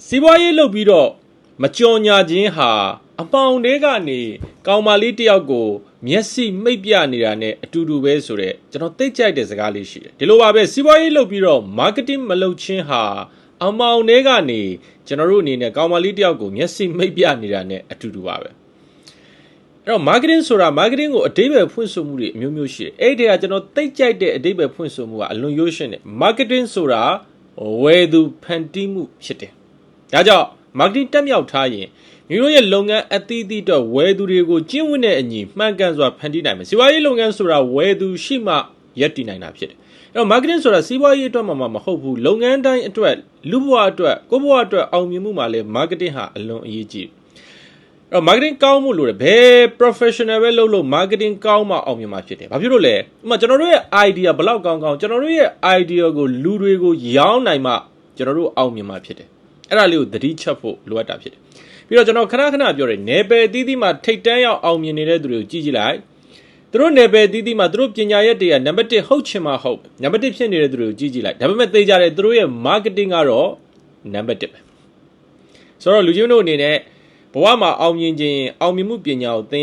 စီးပွားရေးလုပ်ပြီးတော့မကြော်ညာခြင်းဟာအပေါင်တွေကနေကောင်မလေးတယောက်ကိုမျက်စိမိတ်ပြနေတာနဲ့အတူတူပဲဆိုတော့ကျွန်တော်သိကြိုက်တဲ့စကားလေးရှိတယ်ဒီလိုပါပဲစီးပွားရေးလုပ်ပြီးတော့ marketing မလုပ်ခြင်းဟာအပေါင်တွေကနေကျွန်တော်တို့အနေနဲ့ကောင်မလေးတယောက်ကိုမျက်စိမိတ်ပြနေတာနဲ့အတူတူပါပဲအဲ့တော့ marketing ဆိုတာ marketing ကိုအဓိပ္ပာယ်ဖွင့်ဆိုမှုတွေအမျိုးမျိုးရှိတယ်အဲ့ဒီကကျွန်တော်သိကြိုက်တဲ့အဓိပ္ပာယ်ဖွင့်ဆိုမှုကအလွန်ရိုးရှင်းတယ် marketing ဆိုတာဝယ်သူဖန်တီးမှုဖြစ်တယ်ဒါကြောင့် marketing တက်မြောက်ထားရင်မျိုးတို့ရဲ့လုပ်ငန်းအသီးသီးတော့ဝယ်သူတွေကိုကျင့်ဝတ်တဲ့အညီမှန်ကန်စွာဖန်တီးနိုင်မယ်စီးပွားရေးလုပ်ငန်းဆိုတာဝယ်သူရှိမှရပ်တည်နိုင်တာဖြစ်တယ်အဲ့တော့ marketing ဆိုတာစီးပွားရေးအတွက်မှမဟုတ်ဘူးလုပ်ငန်းတိုင်းအတွက်လူဘဝအတွက်ကိုယ့်ဘဝအတွက်အောင်မြင်မှုမှာလည်း marketing ဟာအလွန်အရေးကြီးအဲ့တော့ marketing ကောင်းမှုလို့ဘယ် professional ပဲလုပ်လို့ marketing ကောင်းမှအောင်မြင်မှာဖြစ်တယ်ဘာဖြစ်လို့လဲဥပမာကျွန်တော်တို့ရဲ့ idea ဘလောက်ကောင်းကျွန်တော်တို့ရဲ့ idea ကိုလူတွေကိုရောင်းနိုင်မှကျွန်တော်တို့အောင်မြင်မှာဖြစ်တယ်အဲ့ဒါလေးကိုသတိချက်ဖို့လိုအပ်တာဖြစ်တယ်ပြီးတော့ကျွန်တော်ခဏပြောတယ်နယ်ပယ်တီးတီးမှာထိတ်တန်းရောက်အောင်မြင်နေတဲ့သူတွေကိုကြည့်ကြည့်လိုက်သူတို့နယ်ပယ်တီးတီးမှာသူတို့ပညာရက်တွေကနံပါတ်1ဟုတ်ချင်မှဟုတ်နံပါတ်1ဖြစ်နေတဲ့သူတွေကိုကြည့်ကြည့်လိုက်ဒါပေမဲ့သိကြတယ်သူတို့ရဲ့ marketing ကတော့နံပါတ်1ပဲဆိုတော့လူချင်းတို့အနေနဲ့ဘဝမှာအောင်မြင်ခြင်းအောင်မြင်မှုပညာကိုသင်ရ